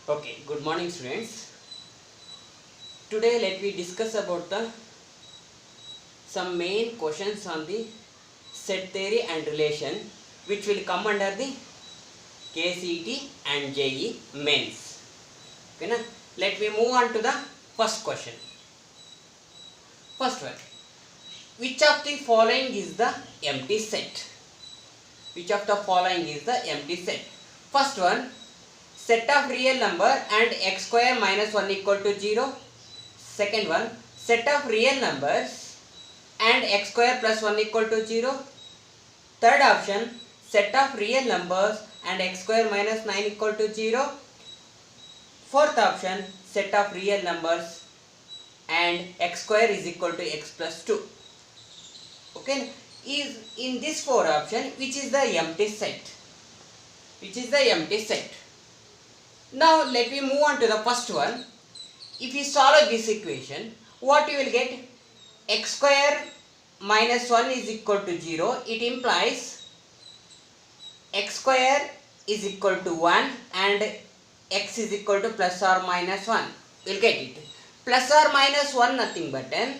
Okay, good morning students. Today let me discuss about the some main questions on the set theory and relation which will come under the KCET and JEE mains. Okay, na? Let me move on to the first question. First one. Which of the following is the empty set? Which of the following is the empty set? First one, set of real number and x square minus 1 equal to 0. Second one, set of real numbers and x square plus 1 equal to 0. Third option, set of real numbers and x square minus 9 equal to 0. Fourth option, set of real numbers and x square is equal to x plus 2. Okay, is in this four option which is the empty set? Which is the empty set? Now let me move on to the first one. If you solve this equation, what you will get? X square minus 1 is equal to 0. It implies x square is equal to 1 and x is equal to plus or minus 1. You will get it. Plus or minus 1 nothing but then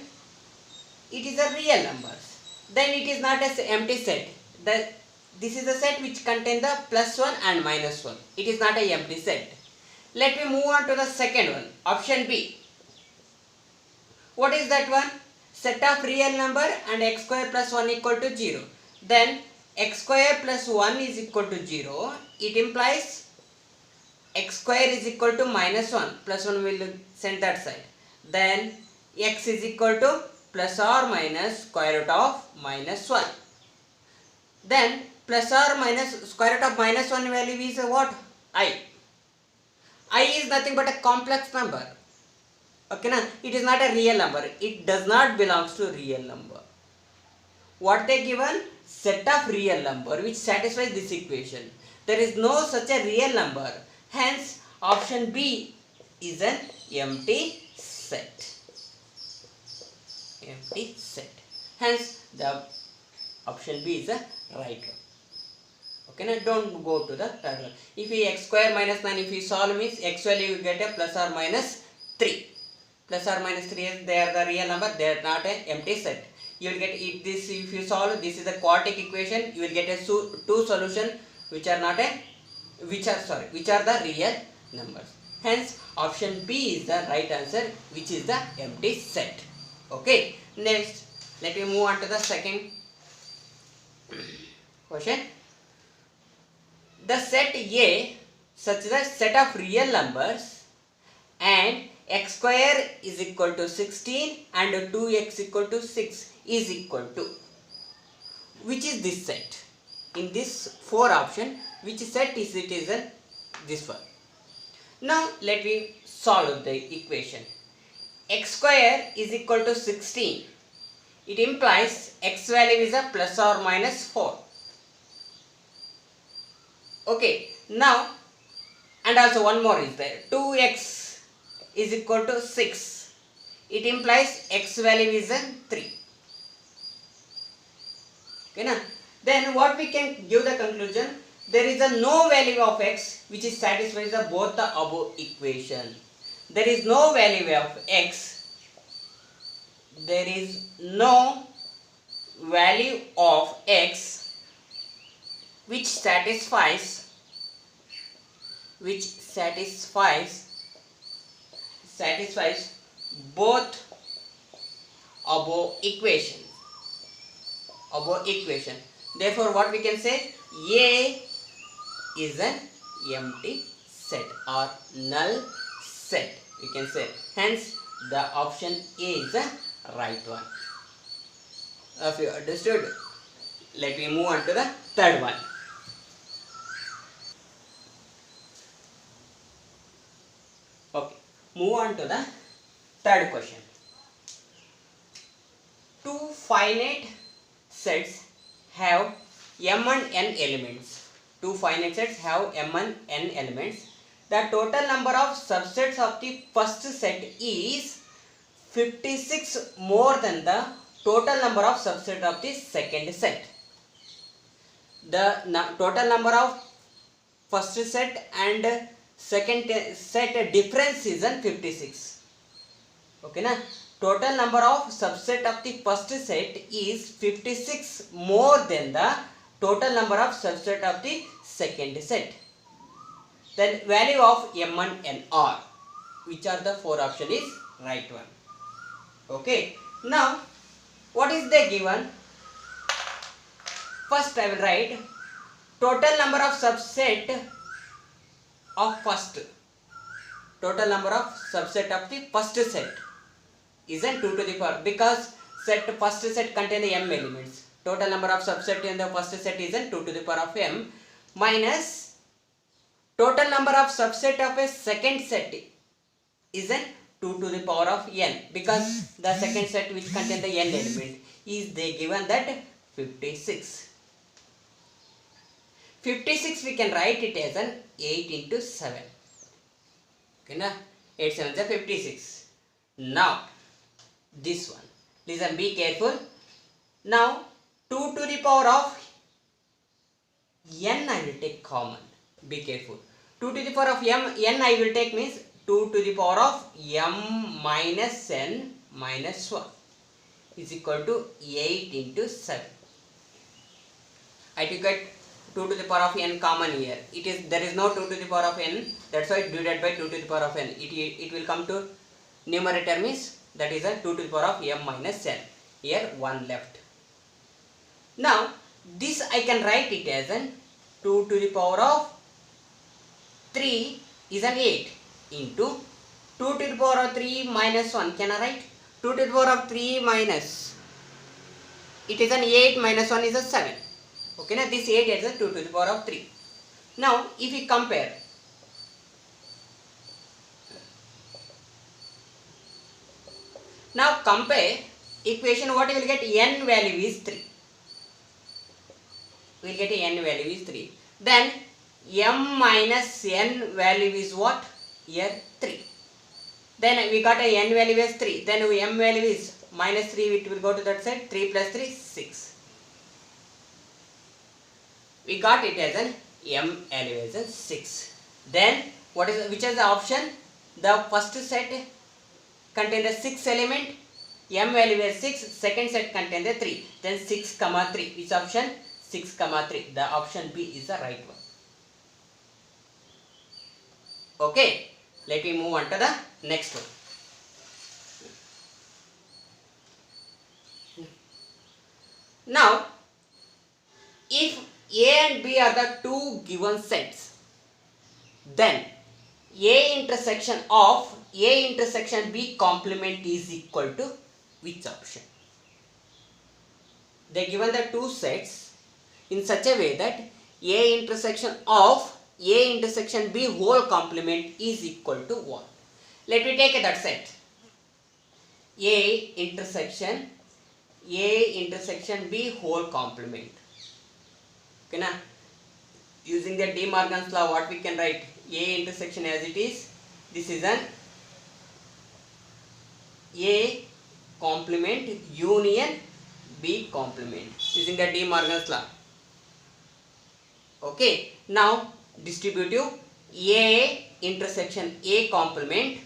it is a real numbers. Then it is not an empty set. This is a set which contains the plus 1 and minus 1. It is not an empty set. Let me move on to the second one. Option B. What is that one? Set of real number and x square plus 1 equal to 0. Then x square plus 1 is equal to 0. It implies x square is equal to minus 1. Plus 1 will send that side. Then x is equal to plus or minus square root of minus 1. Then plus or minus square root of minus 1 value is what? I. I is nothing but a complex number. Okay, na? It is not a real number. It does not belong to real number. What they given? Set of real number which satisfies this equation. There is no such a real number. Hence, option B is an empty set. Empty set. Hence, the option B is the right one. Okay, now don't go to the third one. If we x square minus 9, if we solve means x value you get a plus or minus 3. Plus or minus 3 is they are the real number, they are not an empty set. You will get this if you solve, this is a quadratic equation, you will get a two solution which are the real numbers. Hence option B is the right answer, which is the empty set. Okay, next let me move on to the second question. The set A such that set of real numbers and x square is equal to 16 and 2x equal to 6 is equal to, which is this set? In this four option, which set is it is this one. Now let me solve the equation. X square is equal to 16. It implies x value is a plus or minus 4. Okay, now and also one more is there. 2x is equal to 6. It implies x value is a 3. Okay, na? Then what we can give the conclusion? There is a no value of x which is satisfies the both the above equation. There is no value of x. There is no value of x which satisfies both above equation. Therefore what we can say? A is an empty set or null set, we can say. Hence the option A is the right one. If you understood, let me move on to the third one. Okay, move on to the third question. Two finite sets have m and n elements. Two finite sets have m and n elements. The total number of subsets of the first set is 56 more than the total number of subset of the second set. The total number of first set and second set difference is 56. Okay na? Total number of subset of the first set is 56 more than the total number of subset of the second set. Then value of M1 and R. Which are the 4 option is right one. Okay. Now what is the given? First I will write total number of subset of first. Total number of subset of the first set is 2 to the power, because first set contain the m elements. Total number of subset in the first set is 2 to the power of m minus total number of subset of a second set is 2 to the power of n, because the second set which contain the n element is they given that 56. 56 we can write it as an 8 into 7. Okay na? 8 7 is 56. Now this one, listen, be careful. Now 2 to the power of n I will take common. Be careful. 2 to the power of n I will take means 2 to the power of m minus n minus 1 is equal to 8 into 7. I took it 2 to the power of n common here. There is no 2 to the power of n, that's why divided by 2 to the power of n. It will come to numerator means that is 2 to the power of m minus n. Here 1 left. Now this I can write it as 2 to the power of 3 is 8 into 2 to the power of 3 minus 1. Can I write? 2 to the power of 3 minus, it is 8 minus 1 is 7. Okay, now this 8 is 2 to the power of 3. Now if we compare, equation, what you will get? N value is 3. We will get n value is 3. Then m minus n value is what? Here 3. Then we got a n value is 3. Then m value is minus 3. It will go to that side. 3 plus 3 6. We got it as an m value as 6. Then which is the option? The first set contains the 6 element. M value is 6. Second set contains the 3. Then 6 comma 3. Which option? 6 comma 3. The option B is the right one. Okay. Let me move on to the next one. Now, if A and B are the two given sets, then A intersection of A intersection B complement is equal to which option? They given the two sets in such a way that A intersection of A intersection B whole complement is equal to 1. Let me take that set. A intersection B whole complement. Okay na? Using the De Morgan's law, what we can write? A intersection as it is. This is an A complement union B complement. Using the De Morgan's law. Okay. Now distributive A intersection A complement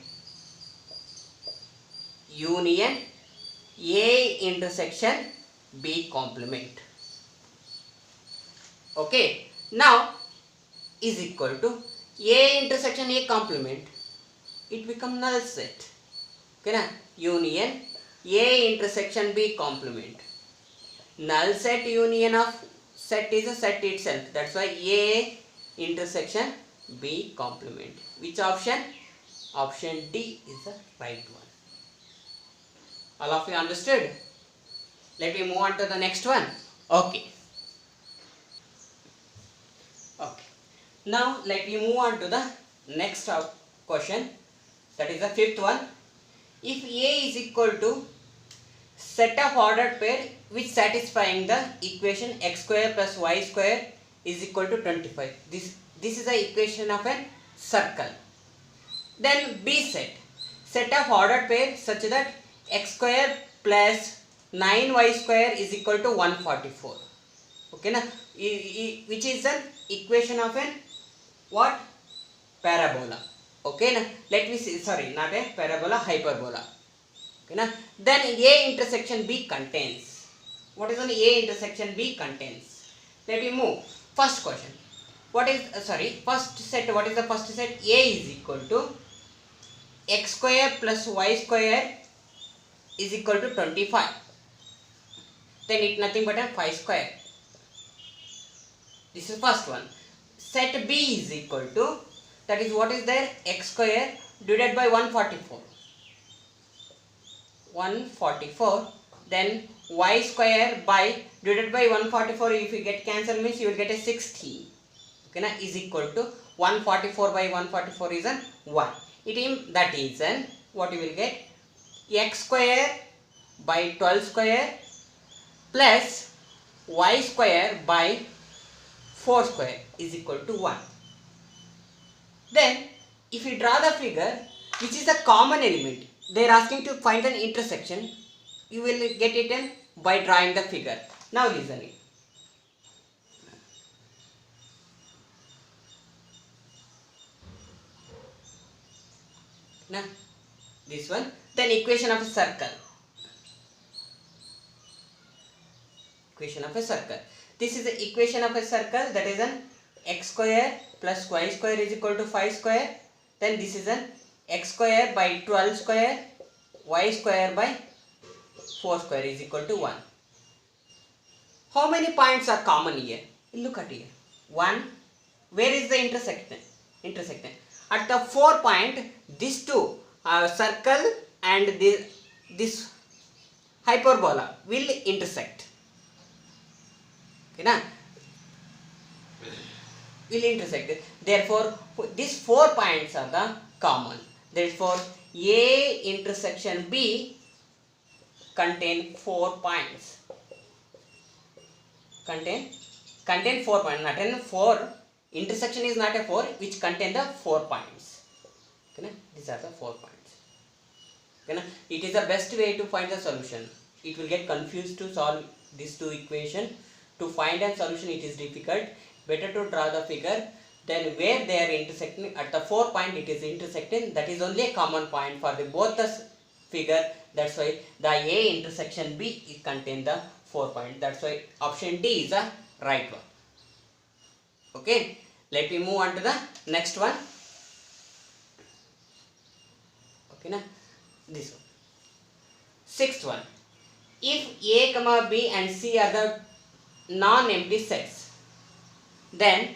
union A intersection B complement. Okay. Now is equal to A intersection A complement. It become null set. Okay na? Union A intersection B complement. Null set union of set is a set itself. That's why A intersection B complement. Which option? Option D is the right one. All of you understood? Let me move on to the next one. Okay. Okay. Now let me move on to the next question. That is the fifth one. If A is equal to set of ordered pair which satisfying the equation x square plus y square is equal to 25. This is the equation of a circle. Then B set of ordered pair such that x square plus 9y square is equal to 144. Okay na? Which is an equation of an what? parabola. Okay, now let me see, sorry, not a parabola, hyperbola. Okay, now then A intersection B contains. What is an A intersection B contains? Let me move. First question. What is first set? What is the first set? A is equal to x square plus y square is equal to 25. Then it nothing but a 5 square. This is first one. Set B is equal to, that is what is there, x square divided by 144. 144, then y square by divided by 144, if you get cancel means you will get a 16. Okay, na, is equal to 144 by 144 is an 1. That is an, what you will get, x square by 12 square plus y square by 4 square is equal to 1. Then if you draw the figure which is a common element, they are asking to find an intersection, you will get it in by drawing the figure. Now listen it. Now this one, then equation of a circle. Equation of a circle. This is the equation of a circle, that is an x square plus y square is equal to 5 square. Then this is an x square by 12 square, y square by 4 square is equal to 1. How many points are common here? Look at here. 1. Where is the intersection? At the 4 point, these two circle and this hyperbola will intersect. Okay, na? Will intersect. Therefore, these 4 points are the common. Therefore, A intersection B contain 4 points. Contain 4 points. Not in 4. Intersection is not a 4, which contain the 4 points. Okay, these are the 4 points. Okay, it is the best way to find the solution. It will get confused to solve these two equations. To find a solution, it is difficult. Better to draw the figure. Then where they are intersecting, at the 4 point it is intersecting. That is only a common point for the both the figure. That's why the A intersection B is contain the 4 point. That's why option D is the right one. Okay, let me move on to the next one. Okay, now this one. Sixth one. If A comma B and C are the non-empty sets, then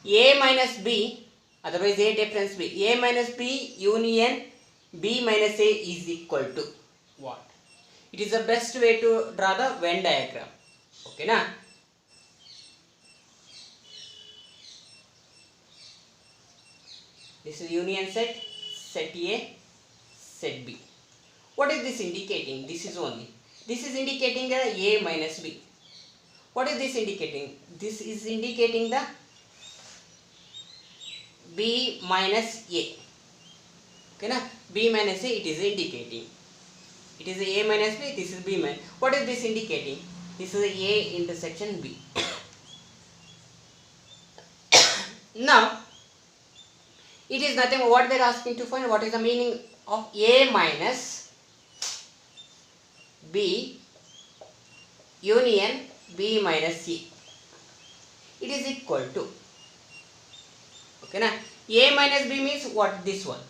A minus B, otherwise A difference B, A minus B union B minus A is equal to what? It is the best way to draw the Venn diagram. Okay, na? This is union set, set A, set B. What is this indicating? This is only. This is indicating the A minus B. What is this indicating? This is indicating the B minus A. Okay, na? B minus A, it is indicating. It is A minus B, this is B minus. What is this indicating? This is A intersection B. Now, it is nothing what they are asking to find. What is the meaning of A minus B union B minus C? It is equal to, okay na, A minus B means what? This one,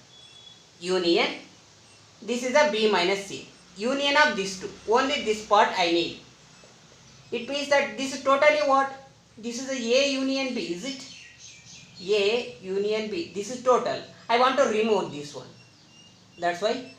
union, this is a B minus C, union of these two, only this part I need. It means that this is totally what? This is a union B, is it? A union B, this is total. I want to remove this one. That's why